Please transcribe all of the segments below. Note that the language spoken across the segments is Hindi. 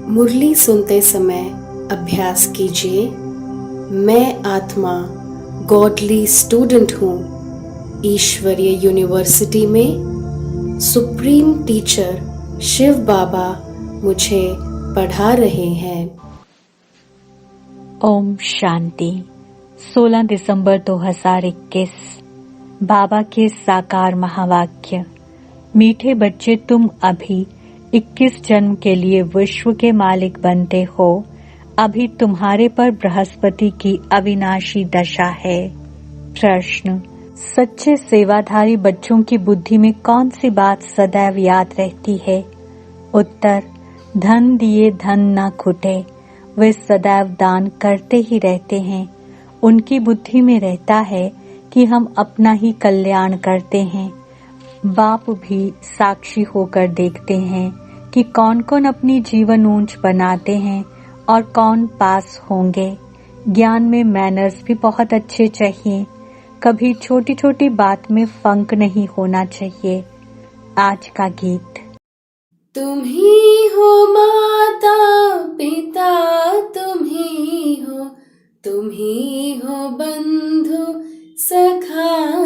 मुरली सुनते समय अभ्यास कीजिए। मैं आत्मा गॉडली स्टूडेंट हूँ। ईश्वरीय यूनिवर्सिटी में सुप्रीम टीचर शिव बाबा मुझे पढ़ा रहे हैं। ओम शांति। 16 दिसंबर 2021। बाबा के साकार महावाक्य। मीठे बच्चे, तुम अभी 21 जन्म के लिए विश्व के मालिक बनते हो। अभी तुम्हारे पर बृहस्पति की अविनाशी दशा है। प्रश्न: सच्चे सेवाधारी बच्चों की बुद्धि में कौन सी बात सदैव याद रहती है? उत्तर: धन दिए धन न खुटे। वे सदैव दान करते ही रहते हैं। उनकी बुद्धि में रहता है कि हम अपना ही कल्याण करते हैं। बाप भी साक्षी होकर देखते हैं कि कौन कौन अपनी जीवन ऊंच बनाते हैं और कौन पास होंगे। ज्ञान में मैनर्स भी बहुत अच्छे चाहिए। कभी छोटी छोटी बात में फंक नहीं होना चाहिए। आज का गीत। तुम ही हो माता पिता, तुम ही हो बंधु सखा,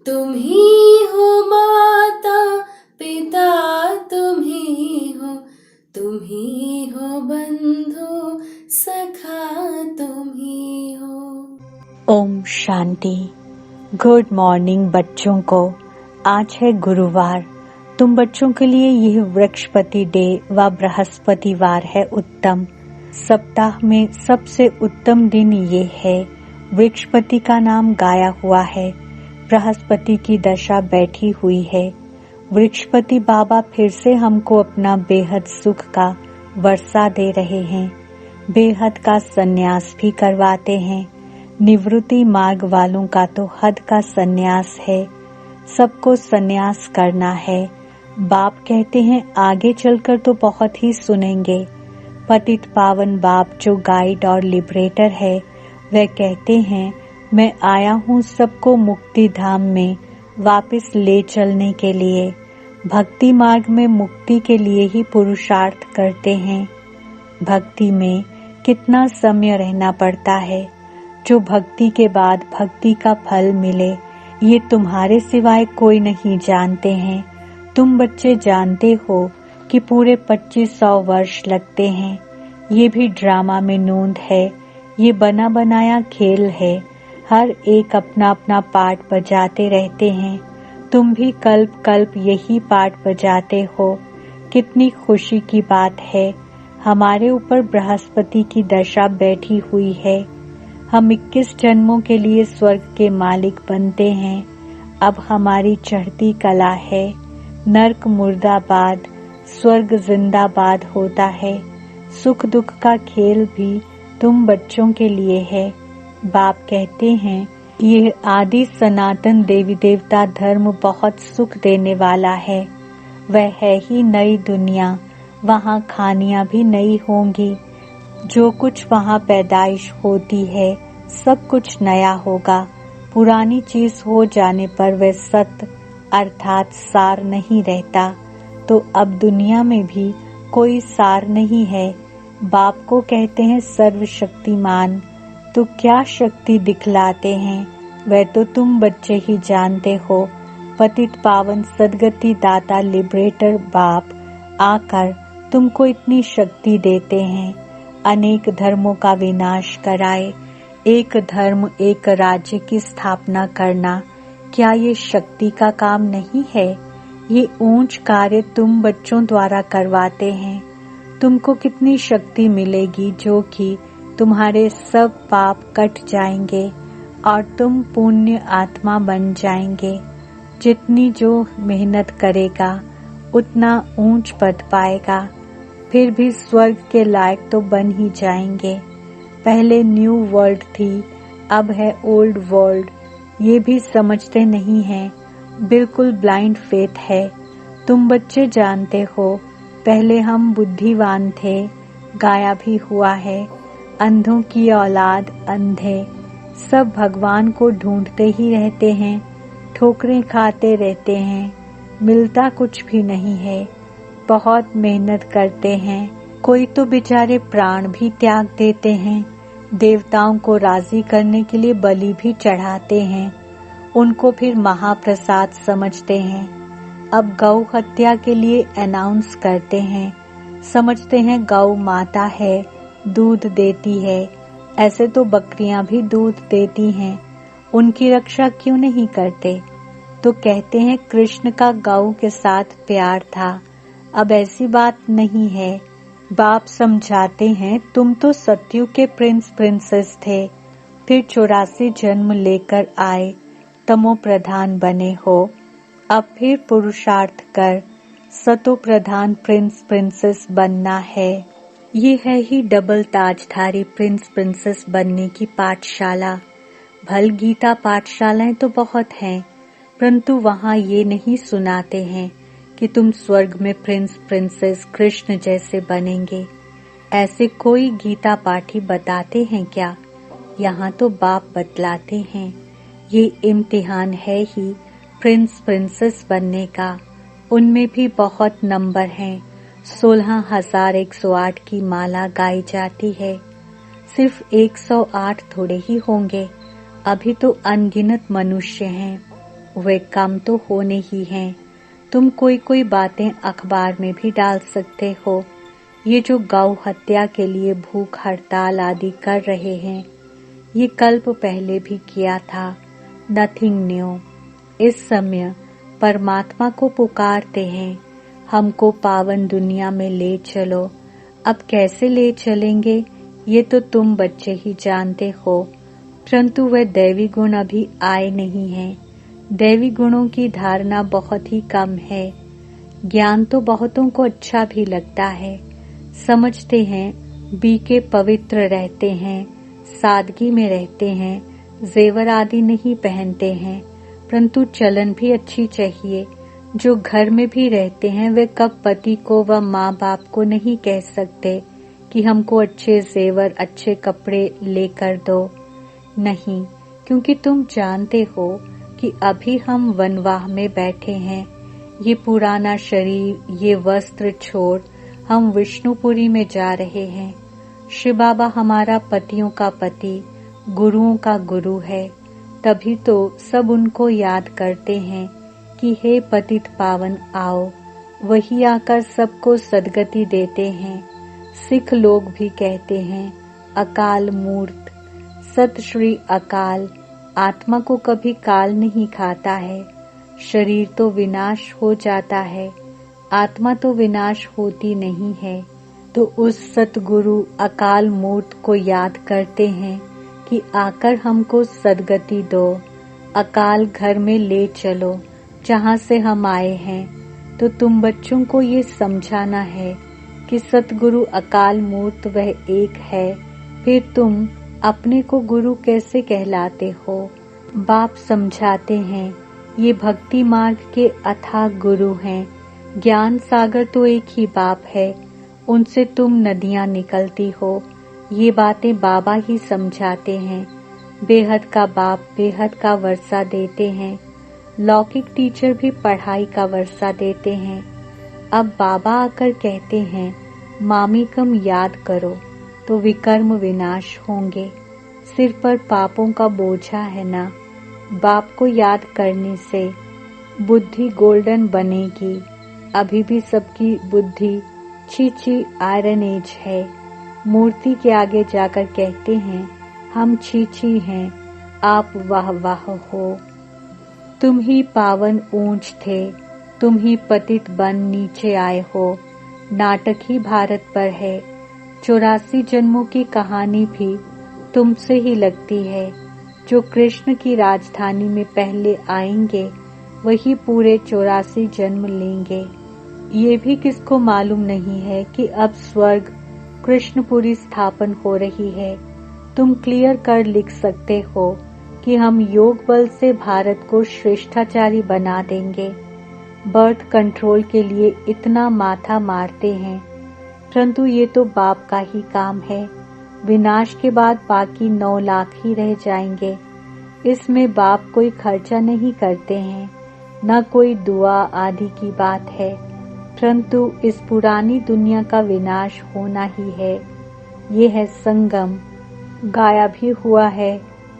तुम ही हो माता पिता, तुम ही हो बंधु सखा, तुम ही हो। ओम शांति। गुड मॉर्निंग बच्चों को। आज है गुरुवार। तुम बच्चों के लिए यह वृक्षपति डे व बृहस्पतिवार है उत्तम। सप्ताह में सबसे उत्तम दिन ये है। वृक्षपति का नाम गाया हुआ है। बृहस्पति की दशा बैठी हुई है। वृक्षपति बाबा फिर से हमको अपना बेहद सुख का वर्षा दे रहे हैं। बेहद का सन्यास भी करवाते हैं। निवृत्ति मार्ग वालों का तो हद का सन्यास है। सबको सन्यास करना है। बाप कहते हैं आगे चलकर तो बहुत ही सुनेंगे। पतित पावन बाप जो गाइड और लिबरेटर है, वह कहते हैं मैं आया हूँ सबको मुक्ति धाम में वापस ले चलने के लिए। भक्ति मार्ग में मुक्ति के लिए ही पुरुषार्थ करते हैं। भक्ति में कितना समय रहना पड़ता है। जो भक्ति के बाद भक्ति का फल मिले, ये तुम्हारे सिवाय कोई नहीं जानते हैं। तुम बच्चे जानते हो कि पूरे 2500 वर्ष लगते हैं। ये भी ड्रामा में नोंद है। ये बना बनाया खेल है। हर एक अपना अपना पार्ट बजाते रहते हैं। तुम भी कल्प कल्प यही पार्ट बजाते हो। कितनी खुशी की बात है। हमारे ऊपर बृहस्पति की दशा बैठी हुई है। हम 21 जन्मों के लिए स्वर्ग के मालिक बनते हैं। अब हमारी चढ़ती कला है। नर्क मुर्दाबाद, स्वर्ग जिंदाबाद होता है। सुख दुख का खेल भी तुम बच्चों के लिए है। बाप कहते हैं ये आदि सनातन देवी देवता धर्म बहुत सुख देने वाला है। वह है ही नई दुनिया। वहाँ खानियाँ भी नई होंगी। जो कुछ वहाँ पैदाइश होती है सब कुछ नया होगा। पुरानी चीज हो जाने पर वह सत्य अर्थात सार नहीं रहता। तो अब दुनिया में भी कोई सार नहीं है। बाप को कहते हैं सर्वशक्तिमान, तो क्या शक्ति दिखलाते हैं वह तो तुम बच्चे ही जानते हो। पतित पावन सदगति दाता लिबरेटर बाप आकर तुमको इतनी शक्ति देते हैं। अनेक धर्मों का विनाश कराए। एक धर्म एक राज्य की स्थापना करना, क्या ये शक्ति का काम नहीं है? ये ऊंच कार्य तुम बच्चों द्वारा करवाते हैं। तुमको कितनी शक्ति मिलेगी जो कि तुम्हारे सब पाप कट जाएंगे और तुम पुण्य आत्मा बन जाएंगे। जितनी जो मेहनत करेगा उतना ऊंच पद पाएगा। फिर भी स्वर्ग के लायक तो बन ही जाएंगे। पहले न्यू वर्ल्ड थी, अब है ओल्ड वर्ल्ड। ये भी समझते नहीं हैं, बिल्कुल ब्लाइंड फेथ है। तुम बच्चे जानते हो, पहले हम बुद्धिवान थे, गाया भी हुआ है, अंधों की औलाद अंधे, सब भगवान को ढूंढते ही रहते हैं, ठोकरें खाते रहते हैं, मिलता कुछ भी नहीं है, बहुत मेहनत करते हैं, कोई तो बेचारे प्राण भी त्याग देते हैं, देवताओं को राजी करने के लिए बलि भी चढ़ाते हैं, उनको फिर महाप्रसाद समझते हैं। अब गौ हत्या के लिए अनाउंस करते हैं, समझते हैं गौ माता है, दूध देती है, ऐसे तो बकरियां भी दूध देती हैं, उनकी रक्षा क्यों नहीं करते? तो कहते हैं कृष्ण का गौ के साथ प्यार था। अब ऐसी बात नहीं है। बाप समझाते हैं, तुम तो सतयुग के प्रिंस प्रिंसेस थे, फिर 84 जन्म लेकर आए, तमो प्रधान बने हो, अब फिर पुरुषार्थ कर सतो प्रधान प्रिंस प्रिंसेस बनना है। ये है ही डबल ताजधारी प्रिंस प्रिंसेस बनने की पाठशाला। भल गीता पाठशालाएं तो बहुत हैं, परंतु वहाँ ये नहीं सुनाते हैं कि तुम स्वर्ग में प्रिंस प्रिंसेस कृष्ण जैसे बनेंगे। ऐसे कोई गीता पाठी बताते हैं क्या? यहाँ तो बाप बतलाते हैं, ये इम्तिहान है ही प्रिंस प्रिंसेस बनने का। उनमें भी बहुत नंबर हैं, 16,108 की माला गाई जाती है, सिर्फ 108 थोड़े ही होंगे। अभी तो अनगिनत मनुष्य हैं, वे कम तो होने ही हैं। तुम कोई बातें अखबार में भी डाल सकते हो। ये जो गौ हत्या के लिए भूख हड़ताल आदि कर रहे हैं, ये कल्प पहले भी किया था, नथिंग न्यू। इस समय परमात्मा को पुकारते हैं, हमको पावन दुनिया में ले चलो। अब कैसे ले चलेंगे ये तो तुम बच्चे ही जानते हो, परंतु वह दैवी गुण अभी आए नहीं हैं। दैवी गुणों की धारणा बहुत ही कम है। ज्ञान तो बहुतों को अच्छा भी लगता है, समझते हैं, बीके पवित्र रहते हैं, सादगी में रहते हैं, जेवर आदि नहीं पहनते हैं, परंतु चलन भी अच्छी चाहिए। जो घर में भी रहते हैं वे कब पति को व माँ बाप को नहीं कह सकते कि हमको अच्छे जेवर अच्छे कपड़े लेकर दो। नहीं, क्योंकि तुम जानते हो कि अभी हम वनवाह में बैठे हैं। ये पुराना शरीर, ये वस्त्र छोड़ हम विष्णुपुरी में जा रहे हैं। शिव बाबा हमारा पतियों का पति, गुरुओं का गुरु है, तभी तो सब उनको याद करते हैं कि हे पतित पावन आओ। वही आकर सबको सद्गति देते हैं। सिख लोग भी कहते हैं अकाल मूर्त, सत श्री अकाल। आत्मा को कभी काल नहीं खाता है। शरीर तो विनाश हो जाता है, आत्मा तो विनाश होती नहीं है। तो उस सतगुरु अकाल मूर्त को याद करते हैं कि आकर हमको सद्गति दो, अकाल घर में ले चलो जहाँ से हम आए हैं। तो तुम बच्चों को ये समझाना है कि सतगुरु अकाल मूर्त वह एक है, फिर तुम अपने को गुरु कैसे कहलाते हो? बाप समझाते हैं, ये भक्ति मार्ग के अथाह गुरु हैं। ज्ञान सागर तो एक ही बाप है, उनसे तुम नदियाँ निकलती हो। ये बातें बाबा ही समझाते हैं। बेहद का बाप बेहद का वर्षा देते हैं। लौकिक टीचर भी पढ़ाई का वर्षा देते हैं। अब बाबा आकर कहते हैं, मामिकम याद करो तो विकर्म विनाश होंगे। सिर पर पापों का बोझा है ना, बाप को याद करने से बुद्धि गोल्डन बनेगी। अभी भी सबकी बुद्धि छी आयरन एज है। मूर्ति के आगे जाकर कहते हैं, हम छी हैं, आप वाह वाह हो। तुम ही पावन ऊंच थे, तुम ही पतित बन नीचे आए हो। नाटक ही भारत पर है। 84 जन्मों की कहानी भी तुमसे ही लगती है। जो कृष्ण की राजधानी में पहले आएंगे वही पूरे 84 जन्म लेंगे। ये भी किसको मालूम नहीं है कि अब स्वर्ग कृष्णपुरी स्थापन हो रही है। तुम क्लियर कर लिख सकते हो कि हम योग बल से भारत को श्रेष्ठाचारी बना देंगे। बर्थ कंट्रोल के लिए इतना माथा मारते हैं, परंतु ये तो बाप का ही काम है। विनाश के बाद बाकी 9 लाख ही रह जाएंगे। इसमें बाप कोई खर्चा नहीं करते हैं, न कोई दुआ आदि की बात है, परंतु इस पुरानी दुनिया का विनाश होना ही है। ये है संगम। गाया भी हुआ है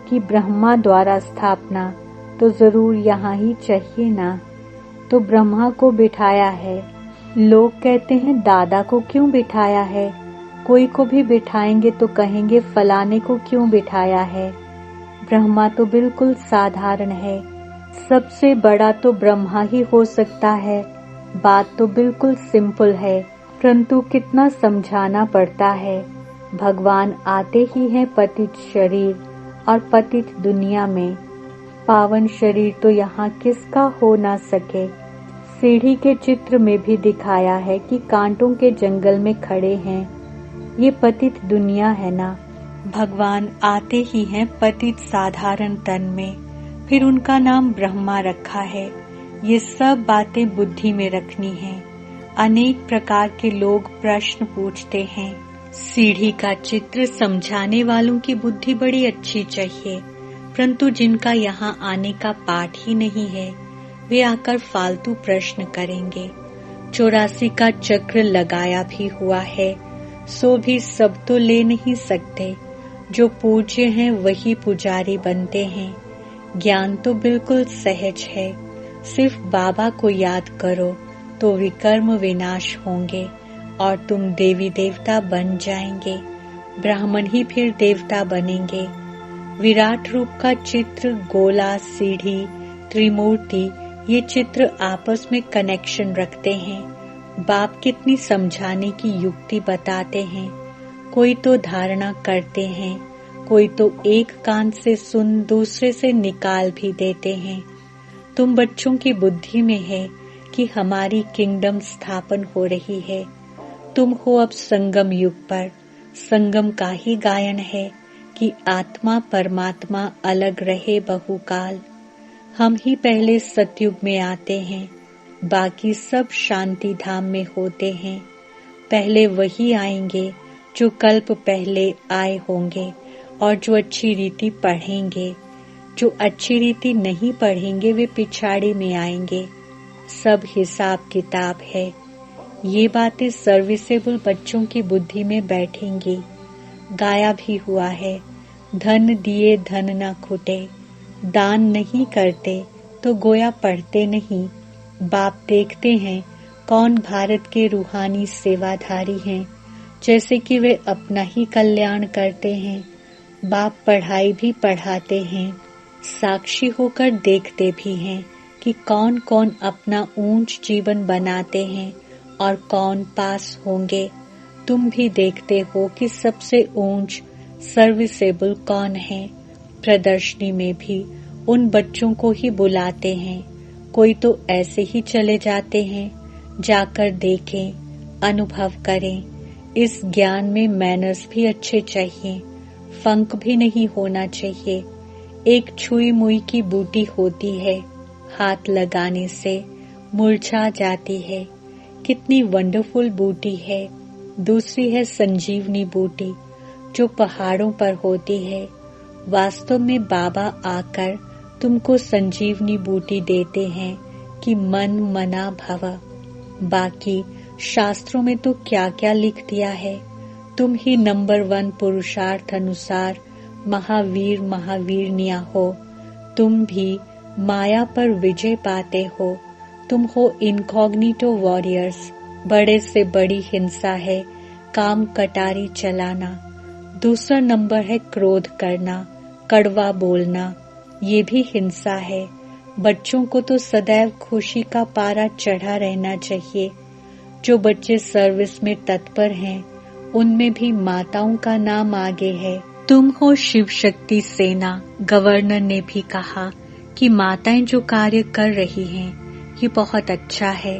कि ब्रह्मा द्वारा स्थापना, तो जरूर यहाँ ही चाहिए ना। तो ब्रह्मा को बिठाया है। लोग कहते हैं दादा को क्यों बिठाया है, कोई को भी बिठाएंगे तो कहेंगे फलाने को क्यों बिठाया है। ब्रह्मा तो बिल्कुल साधारण है, सबसे बड़ा तो ब्रह्मा ही हो सकता है। बात तो बिल्कुल सिंपल है, परंतु कितना समझाना पड़ता है। भगवान आते ही हैं पतित शरीर और पतित दुनिया में। पावन शरीर तो यहाँ किसका हो ना सके। सीढ़ी के चित्र में भी दिखाया है कि कांटों के जंगल में खड़े हैं। ये पतित दुनिया है ना। भगवान आते ही हैं पतित साधारण तन में, फिर उनका नाम ब्रह्मा रखा है। ये सब बातें बुद्धि में रखनी है। अनेक प्रकार के लोग प्रश्न पूछते हैं। सीढ़ी का चित्र समझाने वालों की बुद्धि बड़ी अच्छी चाहिए, परंतु जिनका यहाँ आने का पाठ ही नहीं है, वे आकर फालतू प्रश्न करेंगे। 84 का चक्र लगाया भी हुआ है, सो भी सब तो ले नहीं सकते। जो पूज्य हैं वही पुजारी बनते हैं। ज्ञान तो बिल्कुल सहज है, सिर्फ बाबा को याद करो तो विकर्म विनाश होंगे और तुम देवी देवता बन जाएंगे। ब्राह्मण ही फिर देवता बनेंगे। विराट रूप का चित्र, गोला, सीढ़ी, त्रिमूर्ति, ये चित्र आपस में कनेक्शन रखते हैं। बाप कितनी समझाने की युक्ति बताते हैं। कोई तो धारणा करते हैं, कोई तो एक कान से सुन दूसरे से निकाल भी देते हैं। तुम बच्चों की बुद्धि में है कि हमारी किंगडम स्थापन हो रही है। तुम हो अब संगम युग पर। संगम का ही गायन है कि आत्मा परमात्मा अलग रहे बहुकाल। हम ही पहले सतयुग में आते हैं, बाकी सब शांति धाम में होते हैं। पहले वही आएंगे जो कल्प पहले आए होंगे और जो अच्छी रीति पढ़ेंगे। जो अच्छी रीति नहीं पढ़ेंगे वे पिछाड़ी में आएंगे। सब हिसाब किताब है। ये बातें सर्विसेबल बच्चों की बुद्धि में बैठेंगी। गाया भी हुआ है, धन दिए धन न खुटे। दान नहीं करते तो गोया पढ़ते नहीं। बाप देखते हैं कौन भारत के रूहानी सेवाधारी हैं, जैसे कि वे अपना ही कल्याण करते हैं। बाप पढ़ाई भी पढ़ाते हैं, साक्षी होकर देखते भी हैं कि कौन कौन अपना ऊंच जीवन बनाते हैं और कौन पास होंगे। तुम भी देखते हो कि सबसे ऊंच सर्विसेबल कौन है। प्रदर्शनी में भी उन बच्चों को ही बुलाते हैं। कोई तो ऐसे ही चले जाते हैं। जाकर देखें, अनुभव करें। इस ज्ञान में मैनर्स भी अच्छे चाहिए, फंक भी नहीं होना चाहिए। एक छुई मुई की बूटी होती है, हाथ लगाने से मुरझा जाती है। कितनी वंडरफुल बूटी है। दूसरी है संजीवनी बूटी, जो पहाड़ों पर होती है। वास्तव में बाबा आकर तुमको संजीवनी बूटी देते हैं कि मन मना भव। बाकी शास्त्रों में तो क्या क्या लिख दिया है। तुम ही नंबर 1 पुरुषार्थ अनुसार महावीर महावीरनिया हो। तुम भी माया पर विजय पाते हो। तुम हो इनकॉग्निटो वॉरियर्स। बड़े से बड़ी हिंसा है काम कटारी चलाना। दूसरा नंबर है क्रोध करना, कड़वा बोलना, ये भी हिंसा है। बच्चों को तो सदैव खुशी का पारा चढ़ा रहना चाहिए। जो बच्चे सर्विस में तत्पर हैं, उनमें भी माताओं का नाम आगे है। तुम हो शिव शक्ति सेना। गवर्नर ने भी कहा कि माताएं जो कार्य कर रही हैं, ये बहुत अच्छा है,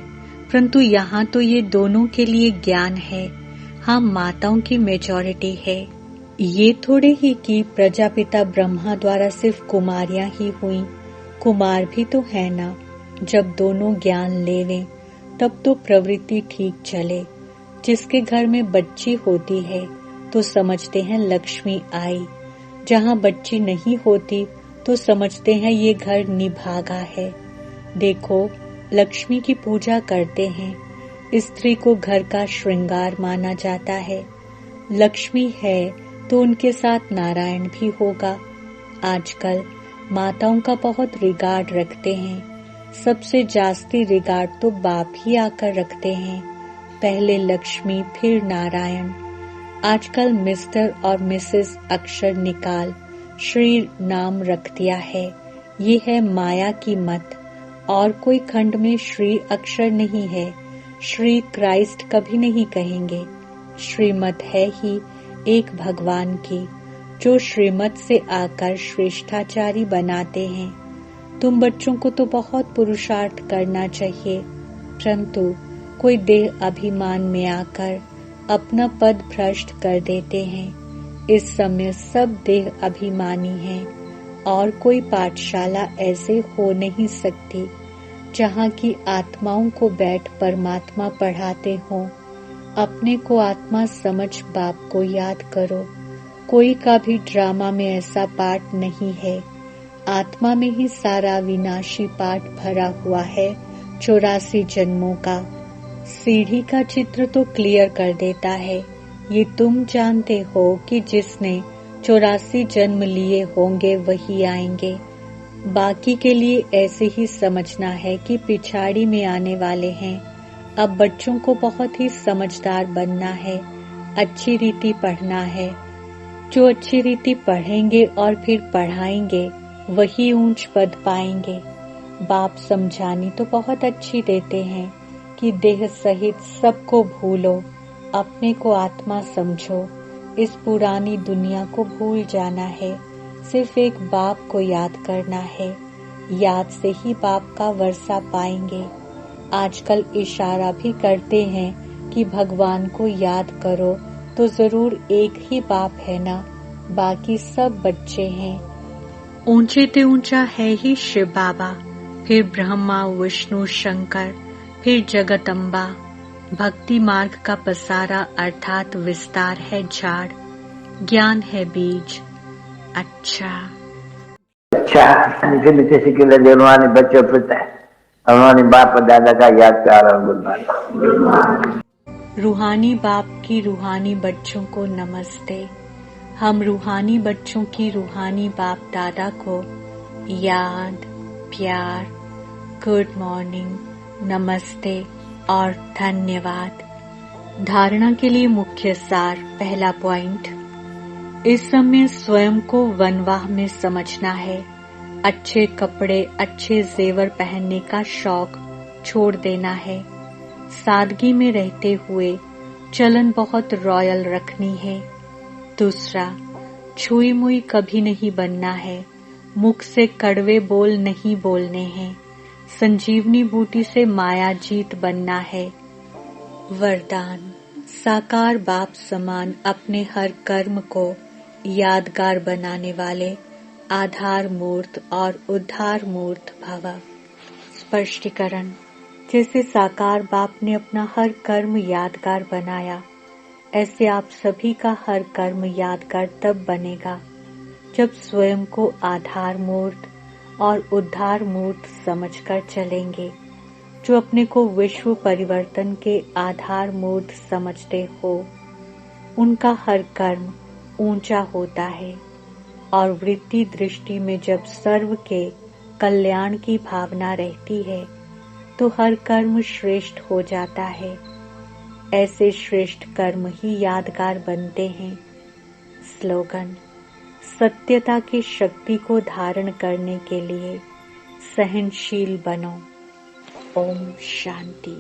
परंतु यहाँ तो ये दोनों के लिए ज्ञान है। हाँ, माताओं की मेजॉरिटी है। ये थोड़े ही कि प्रजापिता ब्रह्मा द्वारा सिर्फ कुमारियां ही हुई, कुमार भी तो है ना। जब दोनों ज्ञान ले लें तब तो प्रवृत्ति ठीक चले। जिसके घर में बच्ची होती है तो समझते हैं लक्ष्मी आई, जहाँ बच्ची नहीं होती तो समझते हैं ये घर निभागा है। देखो, लक्ष्मी की पूजा करते हैं। स्त्री को घर का श्रृंगार माना जाता है। लक्ष्मी है तो उनके साथ नारायण भी होगा। आजकल माताओं का बहुत रिगार्ड रखते हैं। सबसे जास्ती रिगार्ड तो बाप ही आकर रखते हैं। पहले लक्ष्मी फिर नारायण। आजकल मिस्टर और मिसेस अक्षर निकाल श्री नाम रख दिया है। ये है माया की मत। और कोई खंड में श्री अक्षर नहीं है। श्री क्राइस्ट कभी नहीं कहेंगे। श्रीमत है ही एक भगवान की, जो श्रीमत से आकर श्रेष्ठाचारी बनाते हैं। तुम बच्चों को तो बहुत पुरुषार्थ करना चाहिए, परंतु कोई देह अभिमान में आकर अपना पद भ्रष्ट कर देते हैं। इस समय सब देह अभिमानी हैं और कोई पाठशाला ऐसे हो नहीं सकती जहाँ की आत्माओं को बैठ परमात्मा पढ़ाते हों। अपने को आत्मा समझ बाप को याद करो। कोई का भी ड्रामा में ऐसा पाठ नहीं है। आत्मा में ही सारा विनाशी पाठ भरा हुआ है 84 जन्मों का। सीढ़ी का चित्र तो क्लियर कर देता है। ये तुम जानते हो कि जिसने 84 जन्म लिए होंगे वही आएंगे। बाकी के लिए ऐसे ही समझना है कि पिछाड़ी में आने वाले हैं। अब बच्चों को बहुत ही समझदार बनना है, अच्छी रीति पढ़ना है। जो अच्छी रीति पढ़ेंगे और फिर पढ़ाएंगे वही ऊंच पद पाएंगे। बाप समझानी तो बहुत अच्छी देते हैं कि देह सहित सबको भूलो, अपने को आत्मा समझो। इस पुरानी दुनिया को भूल जाना है। सिर्फ एक बाप को याद करना है। याद से ही बाप का वर्षा पाएंगे। आजकल इशारा भी करते हैं कि भगवान को याद करो तो जरूर एक ही बाप है ना, बाकी सब बच्चे हैं। ऊंचे ते ऊंचा है ही शिव बाबा, फिर ब्रह्मा विष्णु शंकर, फिर जगदम्बा। भक्ति मार्ग का पसारा अर्थात विस्तार है झाड़, ज्ञान है बीज। अच्छा मीठे मीठे सिक्के जलवाने बच्चों पिता उन्होंने बाप और दादा का याद प्यार और गुड। रूहानी बाप की रूहानी बच्चों को नमस्ते। हम रूहानी बच्चों की रूहानी बाप दादा को याद, प्यार, गुड मॉर्निंग, नमस्ते और धन्यवाद। धारणा के लिए मुख्य सार। पहला पॉइंट, इस समय स्वयं को वनवाह में समझना है। अच्छे कपड़े, अच्छे जेवर पहनने का शौक छोड़ देना है। सादगी में रहते हुए चलन बहुत रॉयल रखनी है। दूसरा, छुई मुई कभी नहीं बनना है। मुख से कड़वे बोल नहीं बोलने हैं। संजीवनी बूटी से माया जीत बनना है। वरदान, साकार बाप समान अपने हर कर्म को यादगार बनाने वाले आधार मूर्त और उद्धार मूर्त भव। स्पष्टीकरण, जैसे साकार बाप ने अपना हर कर्म यादगार बनाया, ऐसे आप सभी का हर कर्म यादगार तब बनेगा जब स्वयं को आधार मूर्त और उद्धार मूर्त समझकर चलेंगे। जो अपने को विश्व परिवर्तन के आधार मूर्त समझते हो, उनका हर कर्म ऊंचा होता है और वृत्ति दृष्टि में जब सर्व के कल्याण की भावना रहती है तो हर कर्म श्रेष्ठ हो जाता है। ऐसे श्रेष्ठ कर्म ही यादगार बनते हैं। स्लोगन, सत्यता की शक्ति को धारण करने के लिए सहनशील बनो। ओम शांति।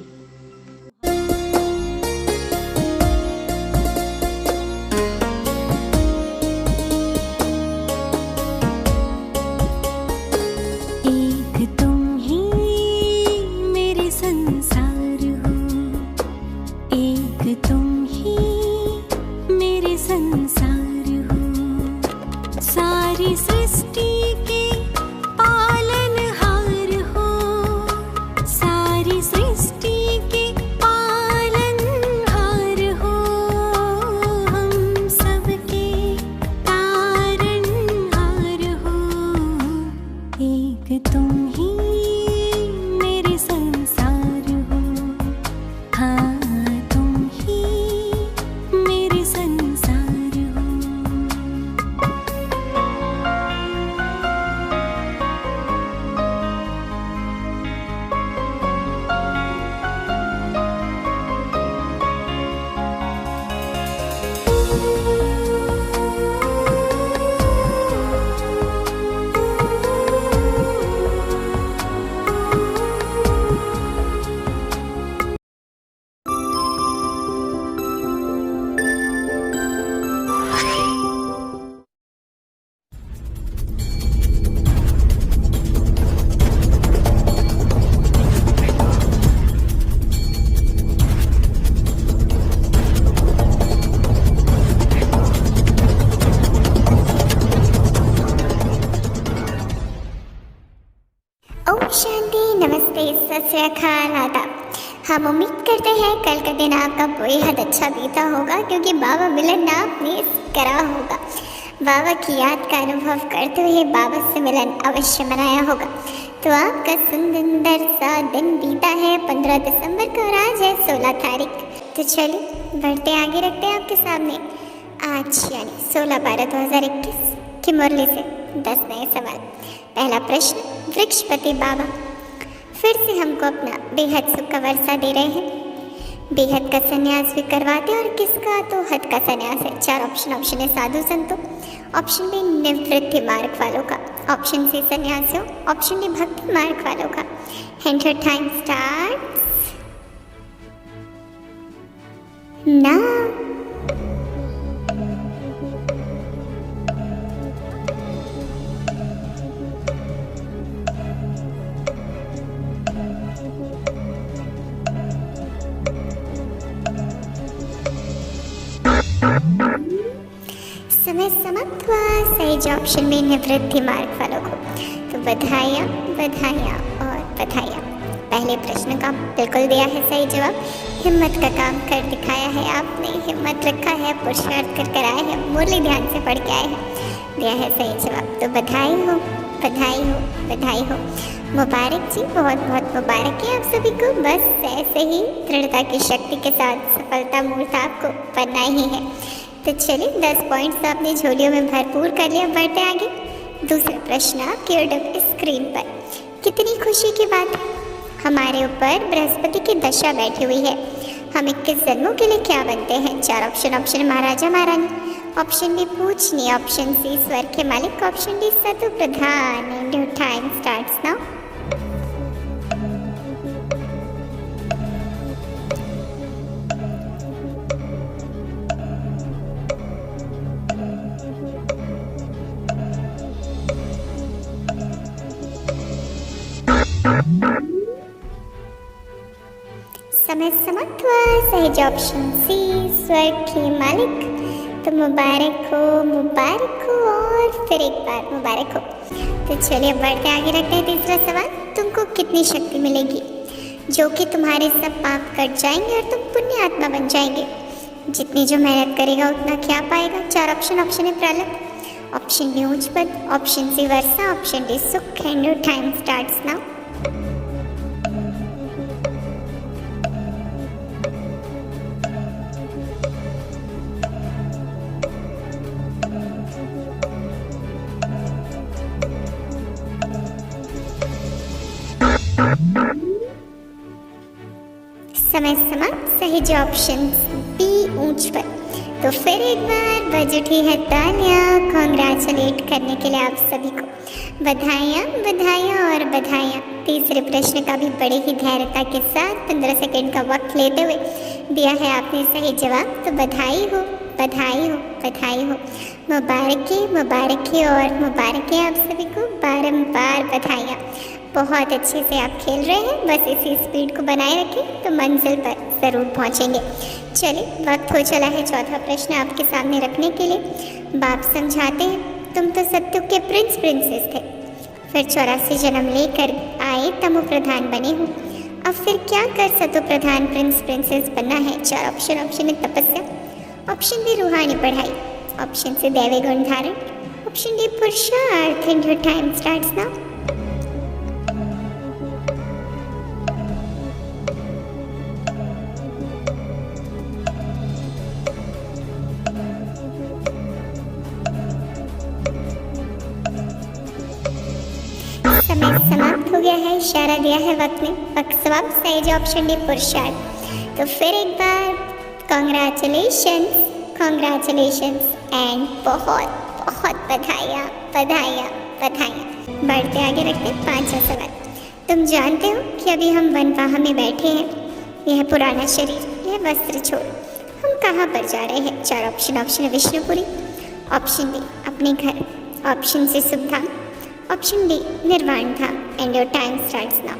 तुम ही मेरे संसार हो। ओम शांति, नमस्ते, सत श्री अकाल, आदाब। हम उम्मीद करते हैं कल का दिन आपका बेहद अच्छा बीता होगा, क्योंकि बाबा मिलन आपने करा होगा। बाबा की याद का अनुभव करते हुए बाबा से मिलन अवश्य मनाया होगा। तो आपका सुंदर सा दिन बीता है 15 दिसंबर को और आज है 16 तारीख। तो चलिए बढ़ते आगे रखते हैं आपके सामने आज यानी 16/12/2021 की मुरली से 10 नए सवाल। पहला प्रश्न, वृक्षपति बाबा फिर से हमको अपना बेहद सुख का वर्षा दे रहे हैं। बेहद का संन्यास भी करवाते और किसका, तो हद का संन्यास है। 4 ऑप्शन है साधु संतों, ऑप्शन बी निवृत्ति मार्ग वालों का, ऑप्शन सी संन्यासियों, ऑप्शन डी भक्ति मार्ग वालों का। And your time starts now. समय समाप्त हुआ। सही जो ऑप्शन में निवृत्ति मार्ग वालों को। तो बधाइयाँ बधाइयाँ और बधाइयाँ। पहले प्रश्न का बिल्कुल दिया है सही जवाब। हिम्मत का काम कर दिखाया है आपने, हिम्मत रखा है, पुरुषार्थ कर आए हैं, मुरली ध्यान से पढ़ के आए हैं, दिया है सही जवाब। तो बधाई हो बधाई हो बधाई हो। मुबारक जी, बहुत बहुत मुबारक है आप सभी को। बस ऐसे ही दृढ़ता की शक्ति के साथ सफलता मूर्त आपको बनना ही है। तो चलिए 10 पॉइंट्स आपने झोलियों में भरपूर कर लिया। बढ़ते आगे। दूसरा प्रश्न आपके ओर स्क्रीन पर। कितनी खुशी की बात है, हमारे ऊपर बृहस्पति की दशा बैठी हुई है। हम 21 जन्मों के लिए क्या बनते हैं? 4 ऑप्शन महाराजा महारानी, ऑप्शन बी पूजनीय, ऑप्शन सी स्वर्ग के मालिक, ऑप्शन डी सतु प्रधान। And your time starts now. समय समाप्त हुआ। सही जो ऑप्शन सी स्वर्ग के मालिक। तो मुबारक हो और फिर एक बार मुबारक हो। तो चलिए बढ़ते आगे रखते हैं तीसरा सवाल। तुमको कितनी शक्ति मिलेगी जो कि तुम्हारे सब पाप कट जाएंगे और तुम पुण्य आत्मा बन जाएंगे? जितनी जो मेहनत करेगा उतना क्या पाएगा? 4 ऑप्शन है प्रलय, ऑप्शन बी उच्च पद, ऑप्शन सी वर्षा, ऑप्शन डी सुख। And your time starts now. समय समाप्त। सही जो ऑप्शन बी ऊंच पर। तो फिर एक बार बज उठी है तालियां कांग्रेचुलेट करने के लिए आप सभी को। बधाइयाँ बधाइयाँ और बधाइयाँ। तीसरे प्रश्न का भी बड़े ही धैर्यता के साथ 15 सेकंड का वक्त लेते हुए दिया है आपने सही जवाब। तो बधाई हो बधाई हो बधाई हो। मुबारक और मुबारक आप सभी को बारंबार बधाइयाँ। बहुत अच्छे से आप खेल रहे हैं, बस इसी स्पीड को बनाए रखें तो मंजिल पर ज़रूर पहुंचेंगे। चलिए वक्त हो चला है चौथा प्रश्न आपके सामने रखने के लिए। बाप समझाते हैं, तुम तो सत्युग के प्रिंसेस थे, फिर 84 जन्म लेकर आए तमो प्रधान बने हो। अब फिर क्या कर सतो प्रधान प्रिंसेस बनना है? 4 ऑप्शन है तपस्या, ऑप्शन बी रूहानी पढ़ाई, ऑप्शन सी दैवी गुण धारण, ऑप्शन डी पुरुषार्थ। And your time starts now. समय समाप्त हो गया है, इशारा दिया है वक्त ने। वक्त समाप्त। सही ऑप्शन डी पुरुषार्थ। तो फिर एक बार कॉन्ग्रेचुलेशंस एंड बहुत बहुत बधाइयाँ बधाइयाँ बधाइयाँ। बढ़ते आगे रखते हैं 5वां सवाल। तुम जानते हो कि अभी हम वनवाह में बैठे हैं, यह पुराना शरीर, यह वस्त्र छोड़ हम कहाँ पर जा रहे हैं? 4 ऑप्शन है विष्णुपुरी, ऑप्शन बी अपने घर, ऑप्शन सी शुभ धाम, ऑप्शन डी निर्वाण धाम। And your time starts now.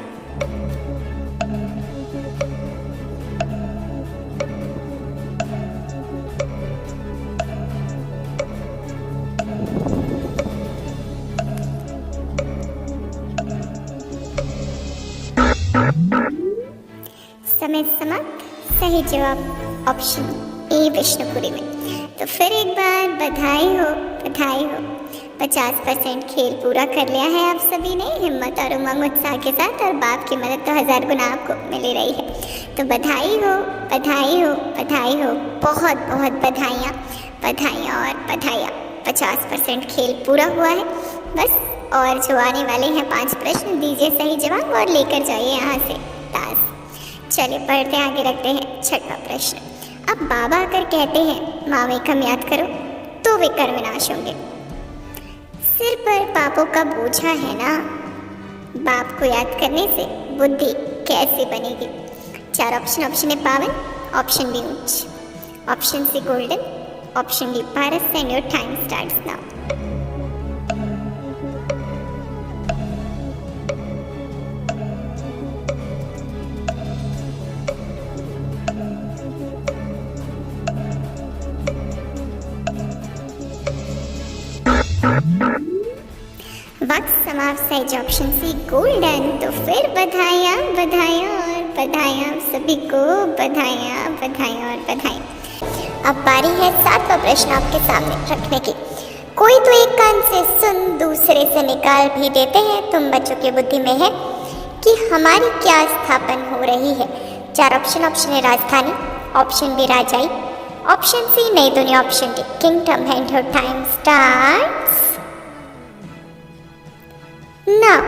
समय समाप्त। सही जवाब ऑप्शन ए विष्णुपुरी में। तो फिर एक बार बधाई हो, बधाई हो। 50% खेल पूरा कर लिया है आप सभी ने हिम्मत और उमंग उत्साह के साथ, और बाप की मदद तो 1000 गुना आपको मिल ही रही है। तो बधाई हो, बधाई हो, बधाई हो। बहुत बहुत बधाइयाँ, बधाइयाँ और बधाइयाँ। 50% खेल पूरा हुआ है बस। और जो आने वाले हैं 5 प्रश्न, दीजिए सही जवाब और लेकर जाइए यहाँ से ताज। चलिए पढ़ते आगे, रखते हैं 6वां प्रश्न। अब बाबा अगर कहते हैं माँ में कम याद करो तो वे कर विनाश होंगे। सिर पर पापों का बोझा है ना, बाप को याद करने से बुद्धि कैसे बनेगी? 4 ऑप्शन। ऑप्शन ए पावन, ऑप्शन बी ऊंच, option C golden, option D पारस। And your time starts now. वक्त समाप्त। सही ऑप्शन सी गोल्डन। तो फिर बधाइयाँ, बधाइयाँ और बधाइयाँ सभी को, बधाइयाँ, बधाइयाँ और बधाइयाँ। अब बारी है 7वां प्रश्न आपके सामने रखने की। कोई तो एक कान से सुन दूसरे से निकाल भी देते हैं। तुम बच्चों की बुद्धि में है कि हमारी क्या स्थापन हो रही है? 4 ऑप्शन। ऑप्शन ए राजधानी, ऑप्शन बी राजाई, ऑप्शन सी नई दुनिया, option D kingdom. And your time starts now.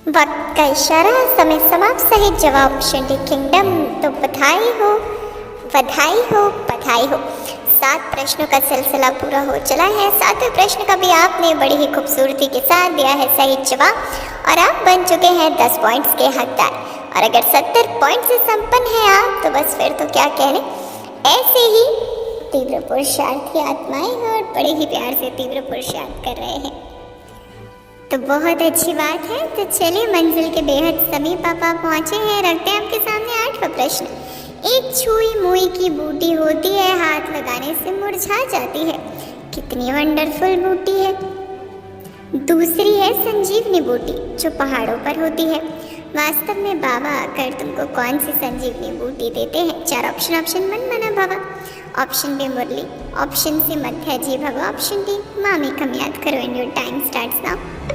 वक्त का इशारा, समय समाप्त। सही जवाब ऑप्शन डी किंगडम। तो बधाई हो, बधाई हो, बधाई हो। 7 प्रश्नों का सिलसिला पूरा हो चला है। 7वें प्रश्न का भी आपने बड़ी ही खूबसूरती के साथ दिया है सही जवाब, और आप बन चुके हैं 10 पॉइंट्स के हकदार। और अगर 70 पॉइंट से संपन्न हैं आप, तो बस फिर तो क्या कहने। ऐसे ही तीव्र पुरुषार्थी आत्माएं और बड़े ही प्यार से तीव्र पुरुषार्थ कर रहे हैं, तो बहुत अच्छी बात है। तो चलिए मंजिल के बेहद समीप आप पहुँचे हैं। रखते हैं आपके सामने 8वां प्रश्न। एक छुई मुई की बूटी होती है, हाथ लगाने से मुरझा जाती है, कितनी वंडरफुल बूटी है? दूसरी है संजीवनी बूटी जो पहाड़ों पर होती है। वास्तव में बाबा आकर तुमको कौन सी संजीवनी बूटी देते हैं? 4 ऑप्शन। ऑप्शन मन मना भवा, ऑप्शन बी मुरली, ऑप्शन सी मध्या जी भवा, ऑप्शन डी माँ में कम याद करो। And your time starts now.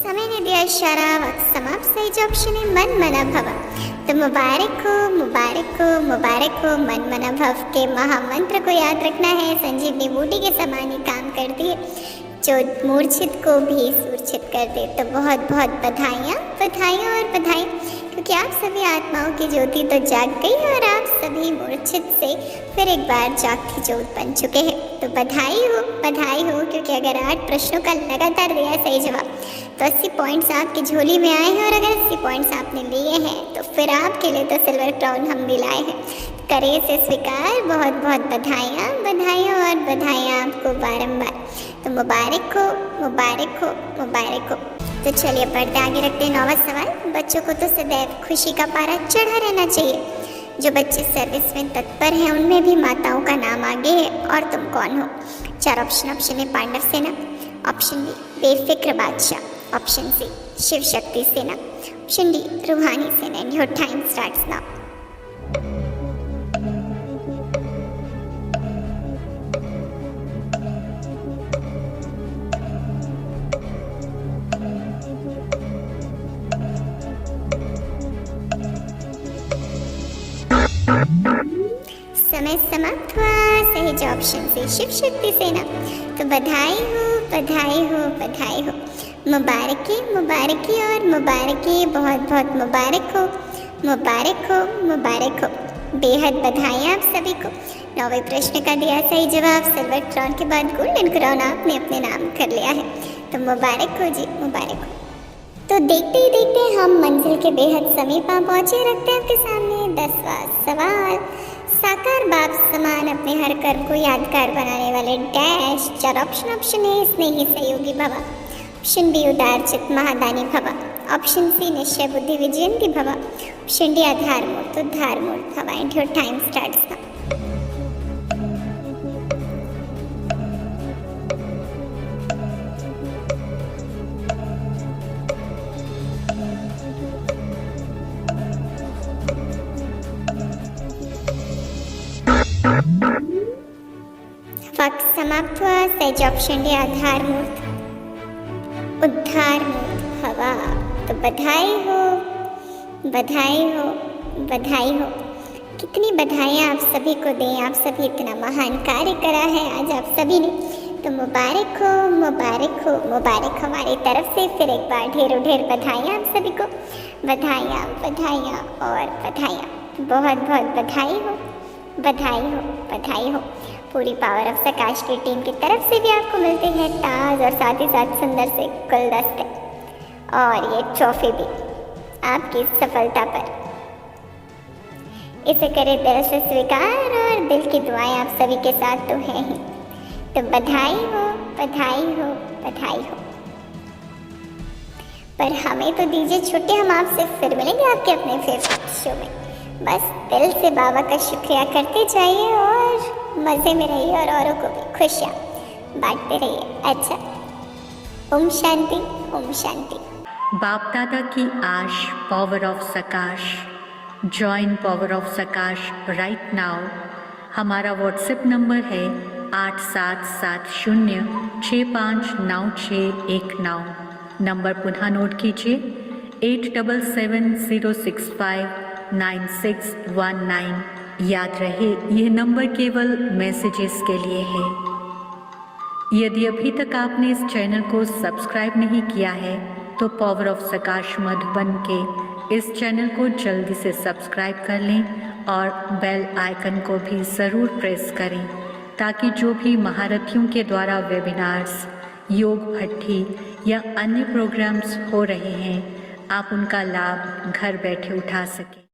समय ने दिया इशारा, वक्त समाप्त। सही ऑप्शन है मन मना भव। तो मुबारक हो, मुबारक हो, मुबारक हो। मन मना भव के महामंत्र को याद रखना है। संजीवनी बूटी के समान ही काम करती है, जो मूर्छित को भी सूर्छित कर दे। तो बहुत बहुत बधाइयाँ, बधाइयाँ और बधाइयाँ, क्योंकि आप सभी आत्माओं की ज्योति तो जाग गई और आप सभी मूर्छित से फिर एक बार जागती ज्योत बन चुके हैं। तो बधाई हो, बधाई हो, क्योंकि अगर 8 प्रश्नों का लगातार दिया सही जवाब तो 80 पॉइंट्स आपकी झोली में आए हैं। और अगर 80 पॉइंट्स आपने लिए हैं तो फिर आपके लिए तो सिल्वर क्राउन हम भी लाए हैं। करें इसे स्वीकार। बहुत बहुत बधाइयाँ, बधाइयाँ और बधाइयाँ आपको बारंबार। तो मुबारक हो, मुबारक हो, मुबारक हो। तो चलिए पढ़ते आगे, रखते हैं 9वां सवाल। बच्चों को तो सदैव खुशी का पारा चढ़ा रहना चाहिए। जो बच्चे सर्विस में तत्पर हैं उनमें भी माताओं का नाम आगे है, और तुम कौन हो? 4 ऑप्शन। ऑप्शन ए पांडव सेना, ऑप्शन बी बेफिक्र बादशाह, ऑप्शन सी शिव शक्ति सेना, ऑप्शन डी रूहानी सेना। And your time starts now. समय समाप्त हुआ। सही ऑप्शन से शिव शक्ति सेना। तो बधाई हो, बधाई हो, बधाई हो। मुबारकी, मुबारकी और मुबारकी। बहुत बहुत मुबारक हो, मुबारक हो, मुबारक हो। बेहद बधाई आप सभी को। 9वें प्रश्न का दिया सही जवाब। सिल्वर क्राउन के बाद गोल्डन क्राउन आपने अपने नाम कर लिया है। तो मुबारक हो जी, मुबारक हो। तो देखते ही देखते हम मंजिल के बेहद समीप आ पहुंचे। रखते हैं आपके सामने 10वां सवाल। साकार बाप समान अपने हर कर्म को यादगार बनाने वाले डैश। चार ऑप्शन। ऑप्शन ए स्नेही सहयोगी भव, ऑप्शन बी उदार चित महादानी भव, ऑप्शन सी निश्चय बुद्धि विजयंती भव, ऑप्शन डी आधार मूर्त उद्धार मूर्त भव। And your time starts now. वक्त समाप्त हुआ। सही ऑप्शन डी आधार मूर्त उद्धार मूर्त हवा। तो बधाई हो, बधाई हो, बधाई हो। कितनी बधाइयाँ आप सभी को दें। आप सभी इतना महान कार्य करा है आज आप सभी ने। तो मुबारक हो, मुबारक हो, मुबारक हमारी तरफ से। फिर एक बार ढेरों ढेर बधाइयाँ आप सभी को। बधाइयाँ, बधाइयाँ और बधाइयाँ। बहुत बहुत बधाई हो, बधाई हो, बधाई हो। पूरी पावर ऑफ सकाश की टीम की तरफ से भी आपको मिलते हैं ताज और साथ ही साथ सुंदर से गुलदस्ते और ये ट्रॉफी भी आपकी सफलता पर। इसे करें दिल से स्वीकार और दिल की दुआएं आप सभी के साथ तो हैं ही। तो बधाई हो, बधाई हो, बधाई हो। पर हमें तो दीजिए छुट्टी, हम आपसे फिर मिलेंगे आपके अपने फेवरेट शो में। बस दिल से बाबा का शुक्रिया करते जाइए और मज़े में रहिए और औरों को भी खुशियाँ बांटते रहिए। अच्छा, ओम शांति, ओम शांति। बाप दादा की आश, power of सकाश। Join power of सकाश right now. हमारा व्हाट्सएप नंबर है 8770659619। नंबर पुनः नोट कीजिए 8770659619। याद रहे यह नंबर केवल मैसेजेस के लिए है। यदि अभी तक आपने इस चैनल को सब्सक्राइब नहीं किया है तो पावर ऑफ सकाश मधुबन के इस चैनल को जल्दी से सब्सक्राइब कर लें और बेल आइकन को भी ज़रूर प्रेस करें ताकि जो भी महारथियों के द्वारा वेबिनार्स, योग भट्ठी या अन्य प्रोग्राम्स हो रहे हैं आप उनका लाभ घर बैठे उठा सकें।